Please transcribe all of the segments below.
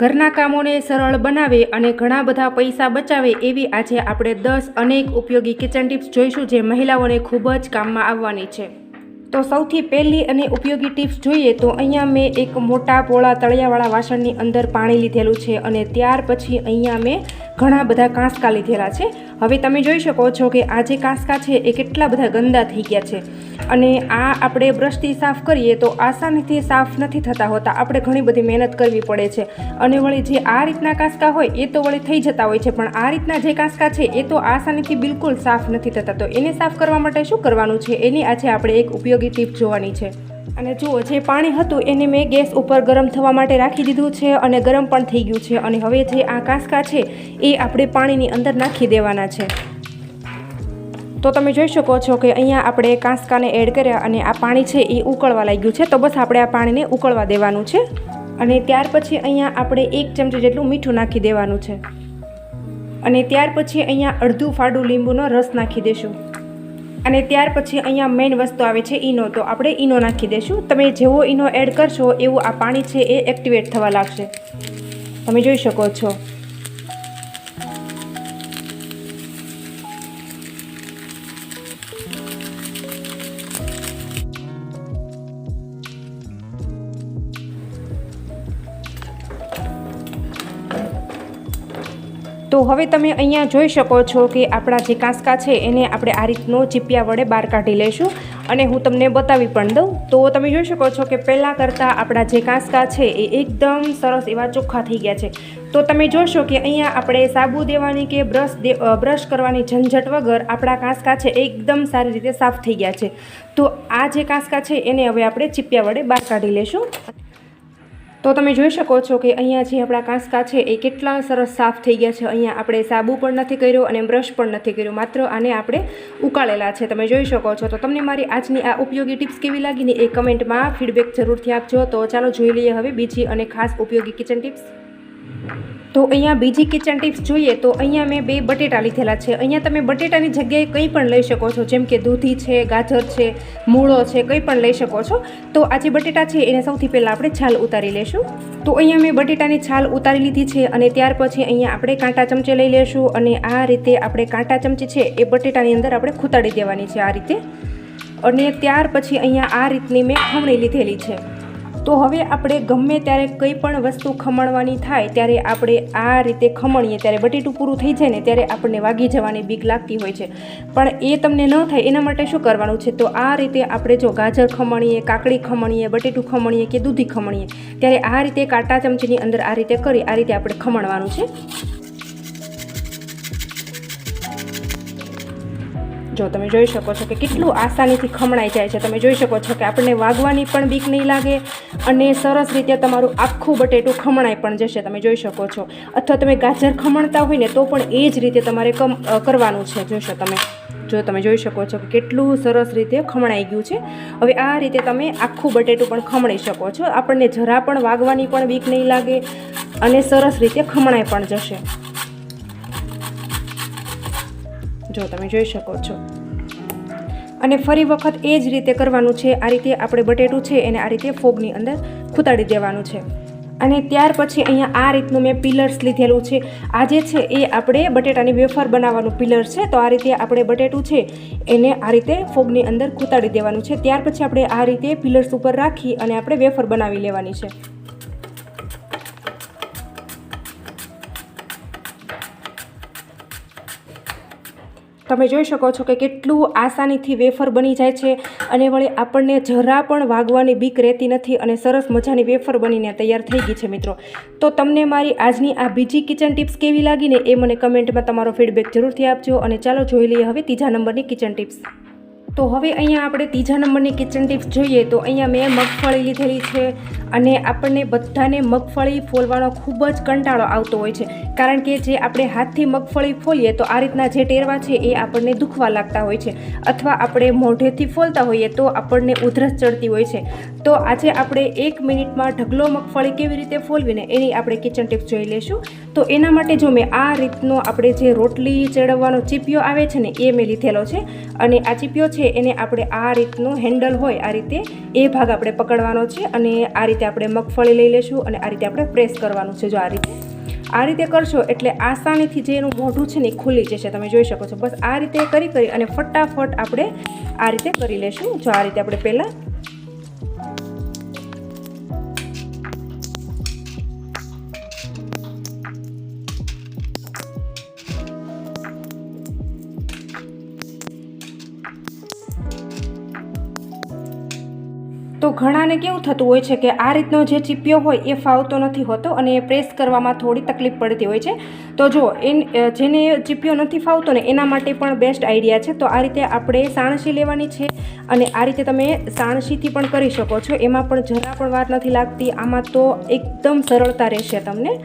ઘરના કામોને સરળ બનાવે અને ઘણા બધા પૈસા બચાવે એવી આજે આપણે 10 અનેક ઉપયોગી કિચન ટિપ્સ જોઈશું જે મહિલાઓને ખૂબ જ કામમાં આવવાની છે। તો સૌથી પહેલી અને ઉપયોગી ટિપ્સ જોઈએ તો અહીંયા મેં એક મોટા પોળા તળિયાવાળા વાસણની અંદર પાણી લીધેલું છે અને ત્યાર પછી અહીંયા મેં ઘણા બધા કાંસકા લીધેલા છે। હવે તમે જોઈ શકો છો કે આ જે કાંસકા છે એ કેટલા બધા ગંદા થઈ ગયા છે અને આ આપણે બ્રશથી સાફ કરીએ તો આસાનીથી સાફ નથી થતા હોતા, આપણે ઘણી બધી મહેનત કરવી પડે છે અને વળી જે આ રીતના કાંસકા હોય એ તો વળી થઈ જતા હોય છે, પણ આ રીતના જે કાંસકા છે એ તો આસાનીથી બિલકુલ સાફ નથી થતા। તો એને સાફ કરવા માટે શું કરવાનું છે એની આજે આપણે એક ઉપયોગી ટીપ જોવાની છે। અને જુઓ, જે પાણી હતું એને મેં ગેસ ઉપર ગરમ થવા માટે રાખી દીધું છે અને ગરમ પણ થઈ ગયું છે અને હવે જે આ કાંસકા છે એ આપણે પાણીની અંદર નાખી દેવાના છે। તો તમે જોઈ શકો છો કે અહીંયા આપણે કાંસકાને એડ કર્યા અને આ પાણી છે એ ઉકળવા લાગ્યું છે, તો બસ આપણે આ પાણીને ઉકળવા દેવાનું છે અને ત્યાર પછી અહીંયા આપણે 1 ચમચી જેટલું મીઠું નાખી દેવાનું છે અને ત્યાર પછી અહીંયા અડધું ફાડું લીંબુનો રસ નાખી દેશું અને ત્યાર પછી અહીંયા મેઇન વસ્તુ આવે છે ઈનો, તો આપણે ઈનો નાખી દઈશું। તમે જેવો ઈનો એડ કરશો એવું આ પાણી છે એ એક્ટિવેટ થવા લાગશે, તમે જોઈ શકો છો। તો હવે તમે અહીંયા જોઈ શકો છો કે આપણા જે કાંસકા છે એને આપણે આ રીતનો ચીપિયા વડે બહાર કાઢી લઈશું અને હું તમને બતાવી પણ દઉં। તો તમે જોઈ શકો છો કે પહેલાં કરતાં આપણા જે કાંસકા છે એ એકદમ સરસ એવા ચોખ્ખા થઈ ગયા છે। તો તમે જોશો કે અહીંયા આપણે સાબુ દેવાની કે બ્રશ કરવાની ઝંઝટ વગર આપણા કાંસકા છે એકદમ સારી રીતે સાફ થઈ ગયા છે। તો આ જે કાંસકા છે એને હવે આપણે ચીપિયા વડે બહાર કાઢી લઈશું। તો તમે જોઈ શકો છો કે અહીંયા જે આપણા કાંસકા છે એ કેટલા સરસ સાફ થઈ ગયા છે। અહીંયા આપણે સાબુ પણ નથી કર્યો અને બ્રશ પણ નથી કર્યો, માત્ર આને આપણે ઉકાળેલા છે, તમે જોઈ શકો છો। તો તમને મારી આજની આ ઉપયોગી ટિપ્સ કેવી લાગીને એ કમેન્ટમાં ફીડબેક જરૂરથી આપજો। તો ચાલો જોઈ લઈએ હવે બીજી અને ખાસ ઉપયોગી કિચન ટિપ્સ। તો અહીંયા બીજી કિચન ટિપ્સ જોઈએ તો અહીંયા મેં 2 બટેટા લીધેલા છે। અહીંયા તમે બટેટાની જગ્યાએ કંઈ પણ લઈ શકો છો, જેમ કે દૂધી છે, ગાજર છે, મૂળો છે, કંઈ પણ લઈ શકો છો। તો આ જે બટેટા છે એને સૌથી પહેલાં આપણે છાલ ઉતારી લેશું। તો અહીંયા મેં બટેટાની છાલ ઉતારી લીધી છે અને ત્યાર પછી અહીંયા આપણે કાંટા ચમચે લઈ લેશું અને આ રીતે આપણે કાંટા ચમચી છે એ બટેટાની અંદર આપણે ખૂતાડી દેવાની છે આ રીતે, અને ત્યાર પછી અહીંયા આ રીતની મેં ખમણી લીધેલી છે। તો હવે આપણે ગમે ત્યારે કંઈ પણ વસ્તુ ખમણવાની થાય ત્યારે આપણે આ રીતે ખમણીએ ત્યારે બટેટું પૂરું થઈ જાય ને ત્યારે આપણને વાગી જવાની બીક લાગતી હોય છે, પણ એ તમને ન થાય એના માટે શું કરવાનું છે, તો આ રીતે આપણે જો ગાજર ખમણીએ, કાકડી ખમણીએ, બટેટું ખમણીએ કે દૂધી ખમણીએ ત્યારે આ રીતે કાંટા ચમચીની અંદર આ રીતે કરી આ રીતે આપણે ખમણવાનું છે। જો તમે જોઈ શકો છો કે કેટલું આસાનીથી ખમણાઈ જાય છે, તમે જોઈ શકો છો કે આપણને વાગવાની પણ બીક નહીં લાગે અને સરસ રીતે તમારું આખું બટેટું ખમણાઈ પણ જશે, તમે જોઈ શકો છો। અથવા તમે ગાજર ખમણતા હોય ને તો પણ એ જ રીતે તમારે કરવાનું છે, જોશો તમે। જો તમે જોઈ શકો છો કે કેટલું સરસ રીતે ખમણાઈ ગયું છે। હવે આ રીતે તમે આખું બટેટું પણ ખમણી શકો છો, આપણને જરા પણ વાગવાની પણ બીક નહીં લાગે અને સરસ રીતે ખમણાઈ પણ જશે, જો તમે જોઈ શકો છો। અને ફરી વખત એ જ રીતે કરવાનું છે, આ રીતે આપણે બટેટું છે એને આ રીતે ફોગની અંદર ખૂતાડી દેવાનું છે અને ત્યાર પછી અહીંયા આ રીતનું મેં પિલર્સ લીધેલું છે। આ જે છે એ આપણે બટેટાની વેફર બનાવવાનું પિલર છે, તો આ રીતે આપણે બટેટું છે એને આ રીતે ફોગની અંદર ખૂતાડી દેવાનું છે। ત્યાર પછી આપણે આ રીતે પિલર્સ ઉપર રાખી અને આપણે વેફર બનાવી લેવાની છે। તમે જોઈ શકો છો કે કેટલું આસાનીથી વેફર બની જાય છે અને વળી આપણને જરા પણ વાગવાની બીક રહેતી નથી અને સરસ મજાની વેફર બનીને તૈયાર થઈ ગઈ છે મિત્રો। તો તમને મારી આજની આ બીજી કિચન ટિપ્સ કેવી લાગીને એ મને કમેન્ટમાં તમારો ફીડબેક જરૂરથી આપજો અને ચાલો જોઈ લઈએ હવે ત્રીજા નંબરની કિચન ટિપ્સ। તો હવે અહીંયા આપણે ત્રીજા નંબરની કિચન ટિપ્સ જોઈએ તો અહીંયા મેં મગફળી લીધેલી છે અને આપણને બધાને મગફળી ફોલવાનો ખૂબ જ કંટાળો આવતો હોય છે, કારણ કે જે આપણે હાથથી મગફળી ફોલીએ તો આ રીતના જે ટેરવા છે એ આપણને દુખવા લાગતા હોય છે, અથવા આપણે મોઢેથી ફોલતા હોઈએ તો આપણને ઉધરસ ચડતી હોય છે। તો આજે આપણે 1 મિનિટમાં ઢગલો મગફળી કેવી રીતે ફોલવીને એની આપણે કિચન ટિપ્સ જોઈ લઈશું। તો એના માટે જો મેં આ રીતનો આપણે જે રોટલી ચેડવવાનો ચીપિયો આવે છે ને એ મેં લીધેલો છે અને આ ચીપિયો છે છે એને આપણે આ રીતનું હેન્ડલ હોય આ રીતે એ ભાગ આપણે પકડવાનો છે અને આ રીતે આપણે મગફળી લઈ લઈશું અને આ રીતે આપણે પ્રેસ કરવાનું છે. જો આ રીતે કરશો એટલે આસાનીથી જે એનું મોઢું છે ને એ ખુલી જશે. તમે જોઈ શકો છો. બસ આ રીતે કરી અને ફટાફટ આપણે આ રીતે કરી લેશું. જો આ રીતે આપણે પહેલાં તો ઘણાને કેવું થતું હોય છે કે આ રીતનો જે ચીપિયો હોય એ ફાવતો નથી હોતો અને પ્રેસ કરવામાં થોડી તકલીફ પડતી હોય છે. તો જો જેને ચીપિયો નથી ફાવતો ને એના માટે પણ બેસ્ટ આઈડિયા છે. તો આ રીતે આપણે સાણસી લેવાની છે અને આ રીતે તમે સાણસીથી પણ કરી શકો છો. એમાં પણ જરા પણ વાર નથી લાગતી. આમાં તો એકદમ સરળતા રહેશે તમને.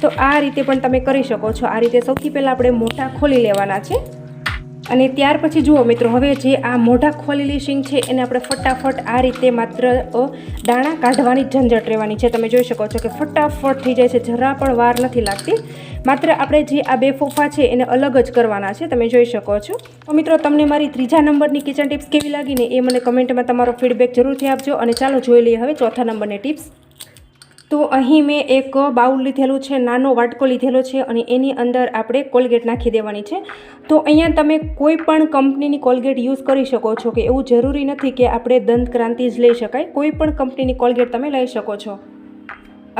તો આ રીતે પણ તમે કરી શકો છો. આ રીતે સૌથી પહેલાં આપણે મોઢા ખોલી લેવાના છે અને ત્યાર પછી જુઓ મિત્રો, હવે જે આ મોઢા ખોલેલી શીંગ છે એને આપણે ફટાફટ આ રીતે માત્ર દાણા કાઢવાની ઝંઝટ રહેવાની છે. તમે જોઈ શકો છો કે ફટાફટ થઈ જાય છે, જરા પણ વાર નથી લાગતી. માત્ર આપણે જે આ બે ફોફા છે એને અલગ જ કરવાના છે. તમે જોઈ શકો છો. તો મિત્રો, તમને મારી 3જા નંબરની કિચન ટિપ્સ કેવી લાગીને એ મને કમેન્ટમાં તમારો ફીડબેક જરૂરથી આપજો. અને ચાલો જોઈ લઈએ હવે 4થા નંબરની ટિપ્સ. તો અહીં મેં એક બાઉલ લીધેલું છે, નાનો વાટકો લીધેલો છે અને એની અંદર આપણે કોલગેટ નાખી દેવાની છે. તો અહીંયા તમે કોઈ પણ કંપનીની કોલગેટ યુઝ કરી શકો છો, કે એવું જરૂરી નથી કે આપણે દંતક્રાંતિ જ લઈ શકાય. કોઈ પણ કંપનીની કોલગેટ તમે લઈ શકો છો.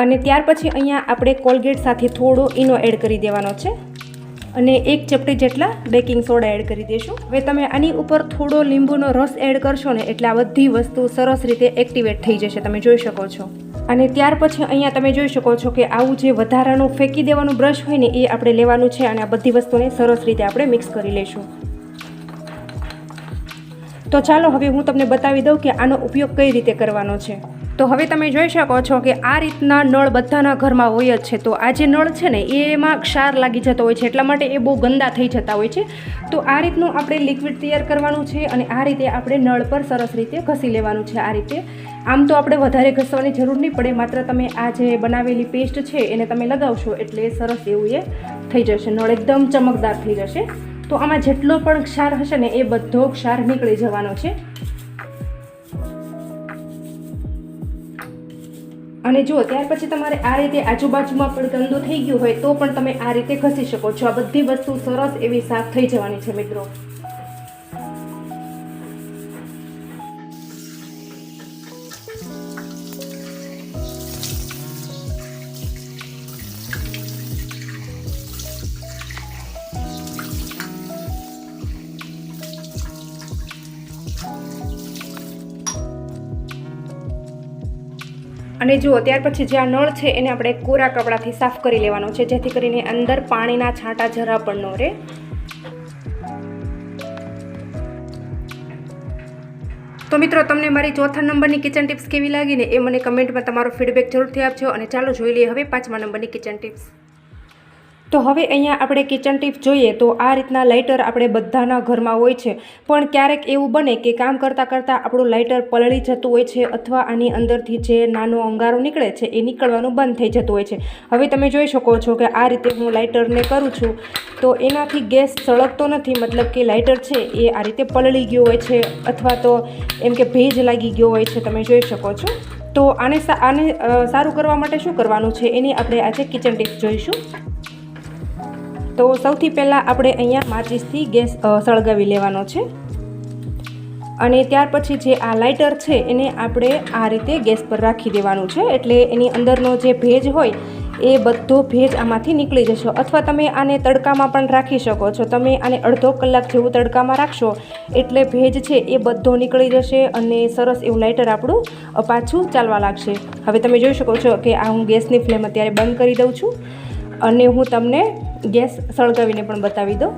અને ત્યાર પછી અહીંયા આપણે કોલગેટ સાથે થોડો ઈનો એડ કરી દેવાનો છે અને 1 ચપટી જેટલા બેકિંગ સોડા એડ કરી દઈશું. હવે તમે આની ઉપર થોડો લીંબુનો રસ એડ કરશો ને એટલે આ બધી વસ્તુ સરસ રીતે એક્ટિવેટ થઈ જશે. તમે જોઈ શકો છો. અને ત્યાર પછી અહીંયા તમે જોઈ શકો છો કે આવું જે વધારાનું ફેંકી દેવાનું બ્રશ હોય ને એ આપણે લેવાનું છે અને આ બધી વસ્તુને સરસ રીતે આપણે મિક્સ કરી લઈશું. તો ચાલો હવે હું તમને બતાવી દઉં કે આનો ઉપયોગ કઈ રીતે કરવાનો છે. તો હવે તમે જોઈ શકો છો કે આ રીતના નળ બધાના ઘરમાં હોય જ છે. તો આ જે નળ છે ને એમાં ક્ષાર લાગી જતો હોય છે, એટલા માટે એ બહુ ગંદા થઈ જતા હોય છે. તો આ રીતનું આપણે લિક્વિડ તૈયાર કરવાનું છે અને આ રીતે આપણે નળ પર સરસ રીતે ઘસી લેવાનું છે. આ રીતે આમ તો આપણે વધારે ઘસવાની જરૂર નહીં પડે, માત્ર તમે આ જે બનાવેલી પેસ્ટ છે એને તમે લગાવશો એટલે સરસ એવું એ થઈ જશે. નળ એકદમ ચમકદાર થઈ જશે. તો આમાં જેટલો પણ ક્ષાર હશે ને એ બધો ક્ષાર નીકળી જવાનો છે. અને જુઓ, ત્યાર પછી તમારે આ રીતે આજુબાજુમાં પણ ગંદુ થઈ ગયું હોય તો પણ તમે આ રીતે ઘસી શકો છો. આ બધી વસ્તુ સરસ એવી સાફ થઈ જવાની છે મિત્રો. અને જુઓ, ત્યાર પછી જે આ નળ છે એને આપણે કોરા કપડાથી સાફ કરી લેવાનો છે, જેથી કરીને અંદર પાણીના છાંટા જરા પણ ન રહે. તો મિત્રો, તમને મારી 4થા નંબરની કિચન ટિપ્સ કેવી લાગીને એ મને કમેન્ટમાં તમારો ફીડબેક જરૂરથી આપજો. અને ચાલો જોઈ લઈએ હવે 5મા નંબરની કિચન ટિપ્સ. તો હવે અહીંયા આપણે કિચન ટિપ્સ જોઈએ. તો આ રીતના લાઇટર આપણે બધાના ઘરમાં હોય છે, પણ ક્યારેક એવું બને કે કામ કરતાં કરતાં આપણું લાઇટર પલળી જતું હોય છે અથવા આની અંદરથી જે નાનો અંગારો નીકળે છે એ નીકળવાનું બંધ થઈ જતું હોય છે. હવે તમે જોઈ શકો છો કે આ રીતે હું લાઇટરને કરું છું તો એનાથી ગેસ સળગતો નથી, મતલબ કે લાઇટર છે એ આ રીતે પલળી ગયું હોય છે અથવા તો એમ કે ભેજ લાગી ગયો હોય છે. તમે જોઈ શકો છો. તો આને સારું કરવા માટે શું કરવાનું છે એની આપણે આજે કિચન ટિપ્સ જોઈશું. તો સૌથી પહેલાં આપણે અહીંયા માચિસથી ગેસ સળગાવી લેવાનો છે અને ત્યાર પછી જે આ લાઇટર છે એને આપણે આ રીતે ગેસ પર રાખી દેવાનું છે. એટલે એની અંદરનો જે ભેજ હોય એ બધો ભેજ આમાંથી નીકળી જશે. અથવા તમે આને તડકામાં પણ રાખી શકો છો. તમે આને અડધો કલાક જેવું તડકામાં રાખશો એટલે ભેજ છે એ બધો નીકળી જશે અને સરસ એવું લાઇટર આપણું પાછું ચાલવા લાગશે. હવે તમે જોઈ શકો છો કે આ હું ગેસની ફ્લેમ અત્યારે બંધ કરી દઉં છું અને હું તમને ગેસ સળગાવીને પણ બતાવી દઉં.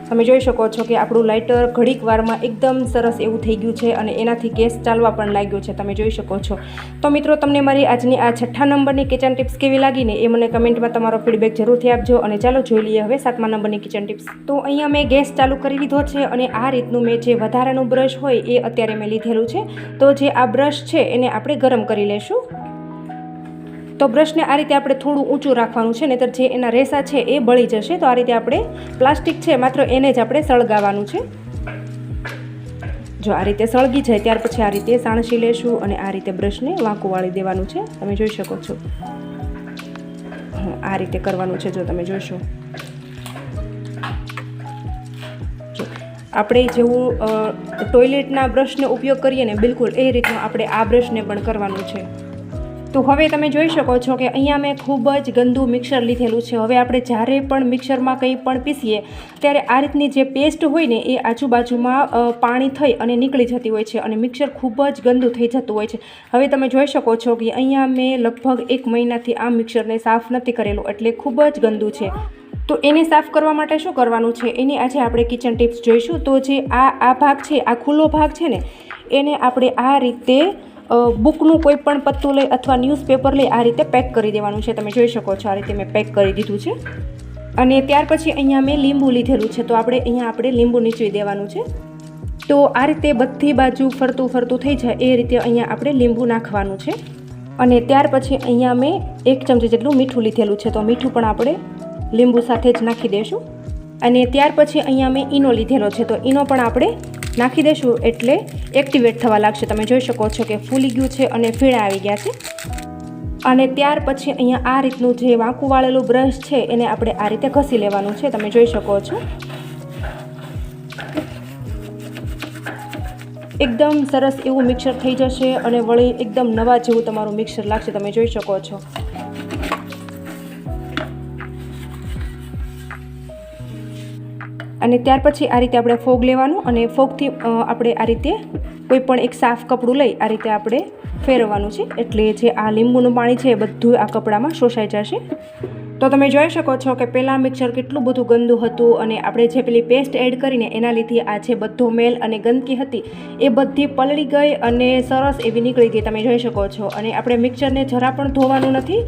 તમે જોઈ શકો છો કે આપણું લાઇટર ઘડીક વારમાં એકદમ સરસ એવું થઈ ગયું છે અને એનાથી ગેસ ચાલવા પણ લાગ્યો છે. તમે જોઈ શકો છો. તો મિત્રો, તમને મારી આજની આ 6થા નંબરની કિચન ટિપ્સ કેવી લાગીને એ મને કમેન્ટમાં તમારો ફીડબેક જરૂરથી આપજો. અને ચાલો જોઈ લઈએ હવે 7મા નંબરની કિચન ટિપ્સ. તો અહીંયા મેં ગેસ ચાલુ કરી લીધો છે અને આ રીતનું મેં જે વધારાનું બ્રશ હોય એ અત્યારે મેં લીધેલું છે. તો જે આ બ્રશ છે એને આપણે ગરમ કરી લેશું. તો બ્રશને આ રીતે આપણે થોડું ઊંચું રાખવાનું છે, નહીંતર જે એના રેસા છે એ બળી જશે. તો આ રીતે આપણે પ્લાસ્ટિક છે માત્ર એને જ આપણે સળગાવવાનું છે. જો આ રીતે સળગી જાય ત્યાર પછી આ રીતે સાણસી લેશું અને આ રીતે બ્રશને વાંકું વાળી દેવાનું છે. તમે જોઈ શકો છો આ રીતે કરવાનું છે. જો તમે જોશો આપણે જેવું ટોયલેટના બ્રશનો ઉપયોગ કરીએ ને બિલકુલ એ રીતનું આપણે આ બ્રશને પણ કરવાનું છે. તો હવે તમે જોઈ શકો છો કે અહીંયા મેં ખૂબ જ ગંદુ મિક્સર લીધેલું છે. હવે આપણે જ્યારે પણ મિક્સરમાં કંઈ પણ પીસીએ ત્યારે આ રીતની જે પેસ્ટ હોય ને એ આજુબાજુમાં પાણી થઈ અને નીકળી જતી હોય છે અને મિક્સર ખૂબ જ ગંદુ થઈ જતું હોય છે. હવે તમે જોઈ શકો છો કે અહીંયા મેં લગભગ 1 મહિનાથી આ મિક્સરને સાફ નથી કરેલું એટલે ખૂબ જ ગંદુ છે. તો એને સાફ કરવા માટે શું કરવાનું છે એની આજે આપણે કિચન ટિપ્સ જોઈશું. તો જે આ ભાગ છે, આ ખુલ્લો ભાગ છે ને એને આપણે આ રીતે બુકનું કોઈ પણ પત્તું લઈ અથવા ન્યૂઝપેપર લઈ આ રીતે પેક કરી દેવાનું છે. તમે જોઈ શકો છો આ રીતે મેં પેક કરી દીધું છે. અને ત્યાર પછી અહીંયા મેં લીંબુ લીધેલું છે. તો આપણે લીંબુ નીચવી દેવાનું છે. તો આ રીતે બધી બાજુ ફરતું ફરતું થઈ જાય એ રીતે અહીંયા આપણે લીંબુ નાખવાનું છે. અને ત્યાર પછી અહીંયા મેં 1 ચમચી જેટલું મીઠું લીધેલું છે. તો મીઠું પણ આપણે લીંબુ સાથે જ નાખી દઈશું. અને ત્યાર પછી અહીંયા મેં ઈનો લીધેલો છે. તો ઈનો પણ આપણે નાખી દઈશું એટલે એક્ટિવેટ થવા લાગશે. તમે જોઈ શકો છો કે ફૂલી ગયું છે અને ફીણા આવી ગયા છે. અને ત્યાર પછી અહીંયા આ રીતનું જે વાંકું વાળેલું બ્રશ છે એને આપણે આ રીતે ઘસી લેવાનું છે. તમે જોઈ શકો છો એકદમ સરસ એવું મિક્સર થઈ જશે અને વળી એકદમ નવા જેવું તમારું મિક્સર લાગશે. તમે જોઈ શકો છો. અને ત્યાર પછી આ રીતે આપણે ફોગ લેવાનું અને ફોગથી આપણે આ રીતે કોઈ પણ એક સાફ કપડું લઈ આ રીતે આપણે ફેરવવાનું છે એટલે જે આ લીંબુનું પાણી છે એ બધું આ કપડામાં શોષાઈ જશે. તો તમે જોઈ શકો છો કે પહેલાં મિક્સર કેટલું બધું ગંદુ હતું અને આપણે જે પેલી પેસ્ટ એડ કરીને એના લીધે આ જે બધો મેલ અને ગંદકી હતી એ બધી પલળી ગઈ અને સરસ એવી નીકળી ગઈ. તમે જોઈ શકો છો. અને આપણે મિક્સરને જરા પણ ધોવાનું નથી,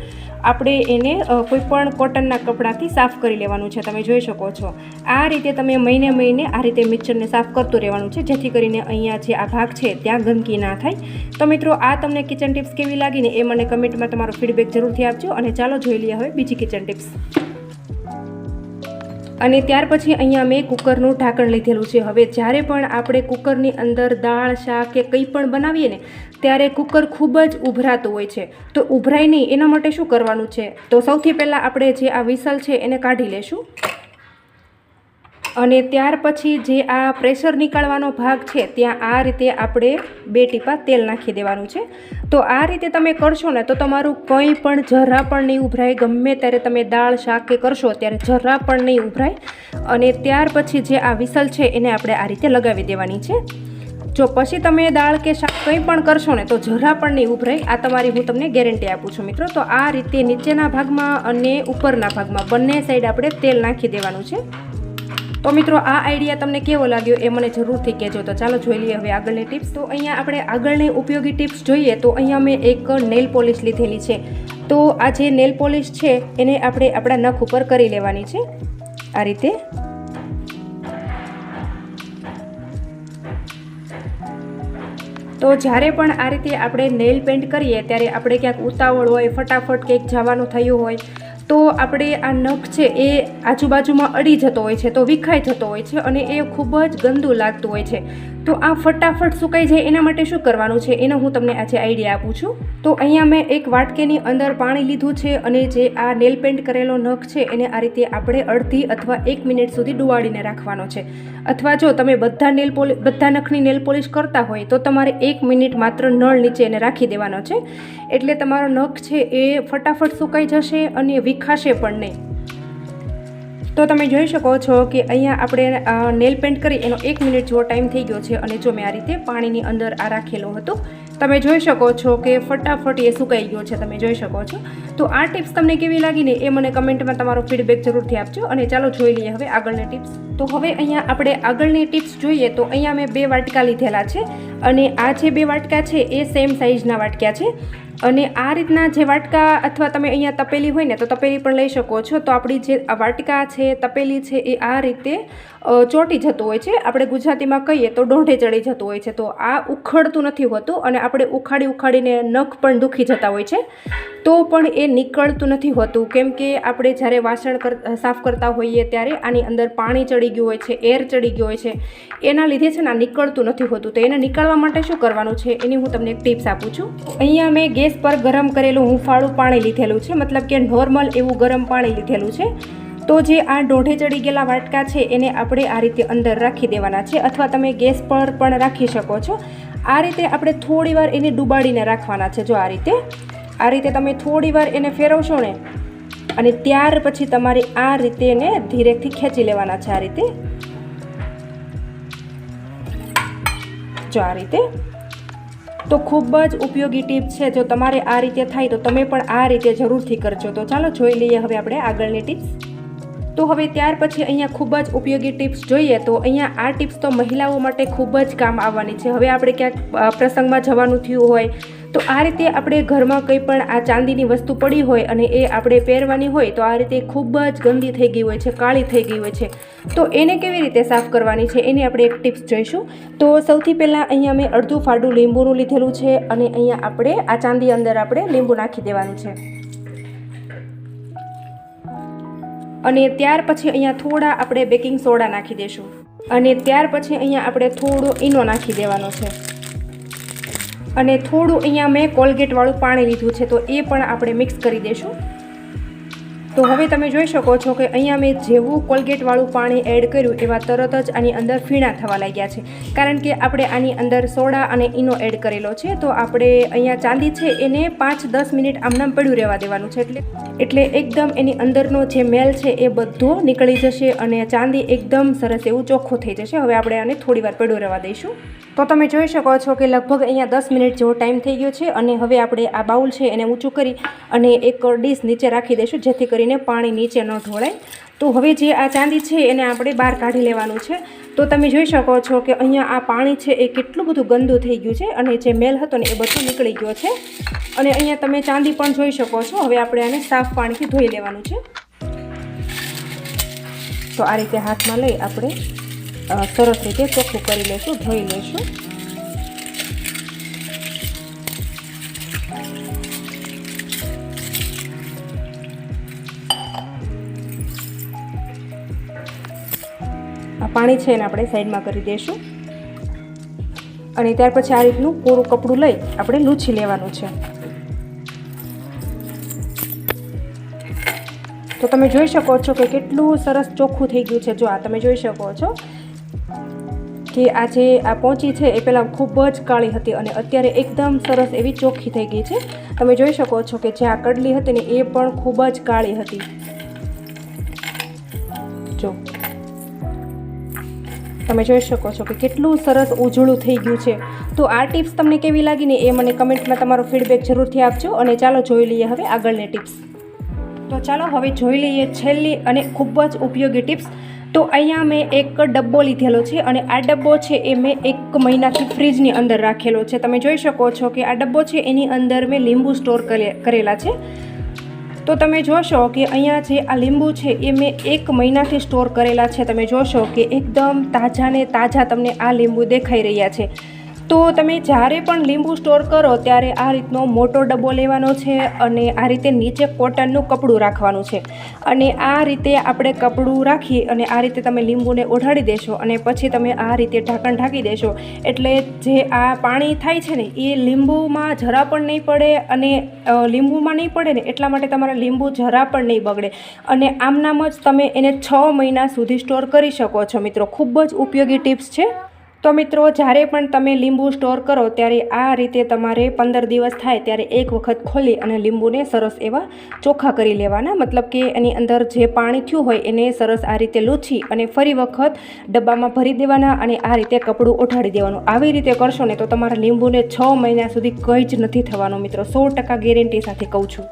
આપણે એને કોઈ પણ કોટનના કપડાથી સાફ કરી લેવાનું છે. તમે જોઈ શકો છો આ રીતે તમે મહિને આ રીતે મિક્સરને સાફ કરતું રહેવાનું છે જેથી કરીને અહીંયા જે આ ભાગ છે ત્યાં ગંદકી ના થાય. તો મિત્રો આ તમને કિચન ટિપ્સ કેવી લાગીને એ મને કમેન્ટમાં તમારો ફીડબેક જરૂરથી આપજો. અને ચાલો જોઈ લઈએ હવે બીજી કિચન ટિપ્સ. અને ત્યાર પછી અહીંયા મેં કુકરનું ઢાંકણ લીધેલું છે. હવે જ્યારે પણ આપણે કુકરની અંદર દાળ, શાક કે કંઈ પણ બનાવીએ ને ત્યારે કુકર ખૂબ જ ઉભરાતું હોય છે. તો ઉભરાય નહીં એના માટે શું કરવાનું છે? તો સૌથી પહેલાં આપણે જે આ વિસલ છે એને કાઢી લેશું. અને ત્યાર પછી જે આ પ્રેશર નીકાળવાનો ભાગ છે ત્યાં આ રીતે આપણે 2 ટીપા તેલ નાખી દેવાનું છે. તો આ રીતે તમે કરશો ને તો તમારું કંઈ પણ જરા પણ નહીં ઉભરાય. ગમે ત્યારે તમે દાળ, શાક કે કરશો ત્યારે જરા પણ નહીં ઉભરાય. અને ત્યાર પછી જે આ વિસલ છે એને આપણે આ રીતે લગાવી દેવાની છે. જો પછી તમે દાળ કે શાક કંઈ પણ કરશો ને તો જરા પણ નહીં ઉભરાય. આ તમારી હું તમને ગેરંટી આપું છું મિત્રો. તો આ રીતે નીચેના ભાગમાં અને ઉપરના ભાગમાં બંને સાઈડ આપણે તેલ નાખી દેવાનું છે. તો મિત્રો આ આઈડિયા તમને કેવો લાગ્યો એ મને જરૂરથી કહેજો. તો ચાલો જોઈ લઈએ હવે આગળની ટિપ્સ. તો અહીંયા આપણે આગળની ઉપયોગી ટિપ્સ જોઈએ તો અહીંયા મેં એક નેલ પોલિશ લીધેલી છે. તો આ જે નેલ પોલિશ છે એને આપણે આપણા નખ ઉપર કરી લેવાની છે આ રીતે. તો જ્યારે પણ આ રીતે આપણે નેલ પેન્ટ કરીએ ત્યારે આપણે ક્યાંક ઉતાવળ હોય, ફટાફટ કંઈક જવાનું થયું હોય તો આપણે આ નખ છે એ આજુબાજુમાં અડી જતો હોય છે, તો વિખાઈ જતો હોય છે અને એ ખૂબ જ ગંદુ લાગતું હોય છે. તો આ ફટાફટ સુકાઈ જાય એના માટે શું કરવાનું છે એનો હું તમને આજે આઈડિયા આપું છું. તો અહીંયા મેં એક વાટકીની અંદર પાણી લીધું છે અને જે આ નેલ પેન્ટ કરેલો નખ છે એને આ રીતે આપણે અડધી અથવા 1 મિનિટ સુધી ડુબાડીને રાખવાનો છે. અથવા જો તમે બધા નખની નેલ પોલિશ કરતા હોય તો તમારે 1 મિનિટ માત્ર નળ નીચે એને રાખી દેવાનો છે. એટલે તમારો નખ છે એ ફટાફટ સુકાઈ જશે અને વિખાશે પણ નહીં. તો તમે જોઈ શકો છો કે અહીંયા આપણે નેલ પેન્ટ કરી એનો 1 મિનિટ જેવો ટાઈમ થઈ ગયો છે અને જો મેં આ રીતે પાણીની અંદર આ રાખેલો હતો તમે જોઈ શકો છો કે ફટાફટ એ સુકાઈ ગયો છે. તમે જોઈ શકો છો. તો આ ટિપ્સ તમને કેવી લાગીને એ મને કમેન્ટમાં તમારો ફીડબેક જરૂરથી આપજો. અને ચાલો જોઈ લઈએ હવે આગળની ટિપ્સ. તો હવે અહીંયા આપણે આગળની ટિપ્સ જોઈએ તો અહીંયા મેં 2 વાટકા લીધેલા છે અને આ જે 2 વાટકા છે એ સેમ સાઇઝના વાટકા છે. અને આ રીતના જે વાટકા અથવા તમે અહીંયા તપેલી હોય ને તો તપેલી પણ લઈ શકો છો. તો આપણી જે વાટકા છે, તપેલી છે, એ આ રીતે ચોંટી જતું હોય છે. આપણે ગુજરાતીમાં કહીએ તો દોઢે ચડી જતું હોય છે. તો આ ઉખડતું નથી હોતું અને આપણે ઉખાડીને નખ પણ દુખી જતા હોય છે. તો પણ એ નીકળતું નથી હોતું, કેમ કે આપણે જ્યારે વાસણ સાફ કરતા હોઈએ ત્યારે આની અંદર પાણી ચડી ગયું હોય છે, એર ચડી ગયો હોય છે. એના લીધે છે ને આ નીકળતું નથી હોતું. તો એને નીકળવા માટે શું કરવાનું છે એની હું તમને એક ટિપ્સ આપું છું. અહીંયા મેં ગેસ પર ગરમ કરેલું હુંફાળું પાણી લીધેલું છે, મતલબ કે નોર્મલ એવું ગરમ પાણી લીધેલું છે. તો જે આ દોઢે ચડી ગયેલા વાટકા છે એને આપણે આ રીતે અંદર રાખી દેવાના છે, અથવા તમે ગેસ પર પણ રાખી શકો છો. આ રીતે આપણે થોડીવાર એને ડૂબાડીને રાખવાના છે. જો આ રીતે તમે થોડીવાર એને ફેરવશો ને અને ત્યાર પછી તમારે આ રીતે એને ધીરેથી ખેંચી લેવાના છે. આ રીતે જો આ રીતે. તો ખૂબ જ ઉપયોગી ટીપ છે. જો તમારે આ રીતે થાય તો તમે પણ આ રીતે જરૂરથી કરજો. તો ચાલો જોઈ લઈએ હવે આપણે આગળની ટિપ્સ. તો હવે ત્યાર પછી અહીંયા ખૂબ જ ઉપયોગી ટિપ્સ જોઈએ. તો અહીંયા આ ટિપ્સ તો મહિલાઓ માટે ખૂબ જ કામ આવવાની છે. હવે આપણે ક્યાંક પ્રસંગમાં જવાનું થયું હોય તો આ રીતે આપણે ઘરમાં કંઈ પણ આ ચાંદીની વસ્તુ પડી હોય અને એ આપણે પહેરવાની હોય તો આ રીતે ખૂબ જ ગંદી થઈ ગઈ હોય છે, કાળી થઈ ગઈ હોય છે. તો એને કેવી રીતે સાફ કરવાની છે એની આપણે એક ટિપ્સ જોઈશું. તો સૌથી પહેલાં અહીંયા મેં અડધું ફાડું લીંબુનું લીધેલું છે અને અહીંયા આપણે આ ચાંદી અંદર આપણે લીંબુ નાખી દેવાનું છે. અને ત્યાર પછી અહીંયા થોડા આપણે બેકિંગ સોડા નાખી દઈશું અને ત્યાર પછી અહીંયા આપણે થોડો ઈનો નાખી દેવાનો છે અને થોડું અહીંયા મેં કોલગેટવાળું પાણી લીધું છે તો એ પણ આપણે મિક્સ કરી દઈશું. તો હવે તમે જોઈ શકો છો કે અહીંયા મેં જેવું કોલગેટવાળું પાણી એડ કર્યું એવા તરત જ આની અંદર ફીણા થવા લાગ્યા છે, કારણ કે આપણે આની અંદર સોડા અને ઈનો એડ કરેલો છે. તો આપણે અહીંયા ચાંદી છે એને 5-10 મિનિટ આમનામ પડ્યું રહેવા દેવાનું છે, એટલે એકદમ એની અંદરનો જે મેલ છે એ બધો નીકળી જશે અને ચાંદી એકદમ સરસ એવું ચોખ્ખું થઈ જશે. હવે આપણે આને થોડી વાર પડ્યું રહેવા દઈશું. તો તમે જોઈ શકો છો કે લગભગ અહીંયા 10 મિનિટ જેવો ટાઈમ થઈ ગયો છે અને હવે આપણે આ બાઉલ છે એને ઊંચું કરી અને એક ડીશ નીચે રાખી દઈશું, જેથી કરીને પાણી નીચે ન ઢોળાય. તો હવે જે આ ચાંદી છે એને આપણે બહાર કાઢી લેવાનું છે. તો તમે જોઈ શકો છો કે અહીંયા આ પાણી છે એ કેટલું બધું ગંદુ થઈ ગયું છે અને જે મેલ હતો ને એ બધું નીકળી ગયો છે. અને અહીંયા તમે ચાંદી પણ જોઈ શકો છો. હવે આપણે આને સાફ પાણીથી ધોઈ લેવાનું છે. તો આ રીતે હાથમાં લઈ આપણે સરસ રીતે ચોખ્ખું કરી લઈશું, ધોઈ લઈશું. આ પાણી છે એને આપણે સાઈડમાં કરી દઈશું અને ત્યાર પછી આ રીતનું પૂરું કપડું લઈ આપણે લૂછી લેવાનું છે. તો તમે જોઈ શકો છો કે કેટલું સરસ ચોખ્ખું થઈ ગયું છે. જો આ તમે જોઈ શકો છો કે આ જે આ પોંચી છે એ પહેલાં ખૂબ જ કાળી હતી અને અત્યારે એકદમ સરસ એવી ચોખ્ખી થઈ ગઈ છે. તમે જોઈ શકો છો કે જે આ કડલી હતી ને એ પણ ખૂબ જ કાળી હતી. જો તમે જોઈ શકો છો કે કેટલું સરસ ઉજળું થઈ ગયું છે. તો આ ટિપ્સ તમને કેવી લાગી ને એ મને કમેન્ટમાં તમારો ફીડબેક જરૂરથી આપજો. અને ચાલો જોઈ લઈએ હવે આગળની ટિપ્સ. તો ચાલો હવે જોઈ લઈએ છેલ્લી અને ખૂબ જ ઉપયોગી ટિપ્સ. તો અહીંયા મેં એક ડબ્બો લીધેલો છે અને આ ડબ્બો છે એ મેં 1 મહિનાથી ફ્રીજની અંદર રાખેલો છે. તમે જોઈ શકો છો કે આ ડબ્બો છે એની અંદર મેં લીંબુ સ્ટોર કરેલા છે. તો તમે જોશો કે અહીંયા જે આ લીંબુ છે એ મેં 1 મહિનાથી સ્ટોર કરેલા છે. તમે જોશો કે એકદમ તાજા ને તાજા તમને આ લીંબુ દેખાઈ રહ્યા છે. તો તમે જ્યારે પણ લીંબુ સ્ટોર કરો ત્યારે આ રીતનો મોટો ડબ્બો લેવાનો છે અને આ રીતે નીચે કોટનનું કપડું રાખવાનું છે અને આ રીતે આપણે કપડું રાખી અને આ રીતે તમે લીંબુને ઓઢાડી દેશો અને પછી તમે આ રીતે ઢાંકણ ઢાંકી દેશો, એટલે જે આ પાણી થાય છે ને એ લીંબુમાં જરા પણ નહીં પડે અને લીંબુમાં નહીં પડે ને એટલા માટે તમારા લીંબુ જરા પણ નહીં બગડે અને આમનામ જ તમે એને 6 મહિના સુધી સ્ટોર કરી શકો છો. મિત્રો, ખૂબ જ ઉપયોગી ટિપ્સ છે. તો મિત્રો, જ્યારે પણ તમે લીંબુ સ્ટોર કરો ત્યારે આ રીતે તમારે 15 દિવસ થાય ત્યારે એક વખત ખોલી અને લીંબુને સરસ એવા ચોખ્ખા કરી લેવાના. મતલબ કે એની અંદર જે પાણી થયું હોય એને સરસ આ રીતે લૂછી અને ફરી વખત ડબ્બામાં ભરી દેવાના અને આ રીતે કપડું ઓઢાડી દેવાનું. આવી રીતે કરશો ને તો તમારા લીંબુને 6 મહિના સુધી કંઈ જ નથી થવાનું. મિત્રો, 100% ગેરંટી સાથે કહું છું.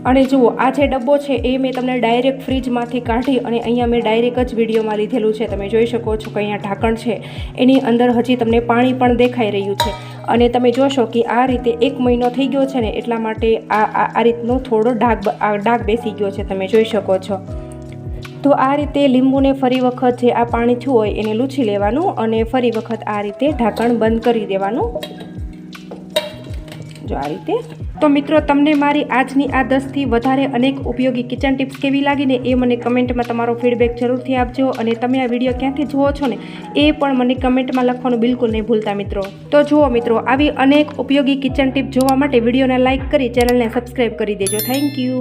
અને જુઓ, આ જે ડબ્બો છે એ મેં તમને ડાયરેક્ટ ફ્રીજમાંથી કાઢી અને અહીંયા મેં ડાયરેક્ટ જ વિડીયોમાં લીધેલું છે. તમે જોઈ શકો છો કે અહીંયા ઢાંકણ છે એની અંદર હજી તમને પાણી પણ દેખાઈ રહ્યું છે અને તમે જોશો કે આ રીતે 1 મહિનો થઈ ગયો છે ને, એટલા માટે આ રીતનો થોડો ડાઘ બેસી ગયો છે, તમે જોઈ શકો છો. તો આ રીતે લીંબુને ફરી વખત જે આ પાણી થયું હોય એને લૂછી લેવાનું અને ફરી વખત આ રીતે ઢાંકણ બંધ કરી દેવાનું. જો આ રીતે. તો મિત્રો, તમને મારી આજની આ 10થી વધારે અનેક ઉપયોગી કિચન ટિપ્સ કેવી લાગીને એ મને કમેન્ટમાં તમારો ફીડબેક જરૂરથી આપજો. અને તમે આ વિડીયો ક્યાંથી જુઓ છો ને એ પણ મને કમેન્ટમાં લખવાનું બિલકુલ નહીં ભૂલતા મિત્રો. તો જુઓ મિત્રો, આવી અનેક ઉપયોગી કિચન ટિપ જોવા માટે વિડીયોને લાઇક કરી ચેનલને સબસ્ક્રાઈબ કરી દેજો. Thank you.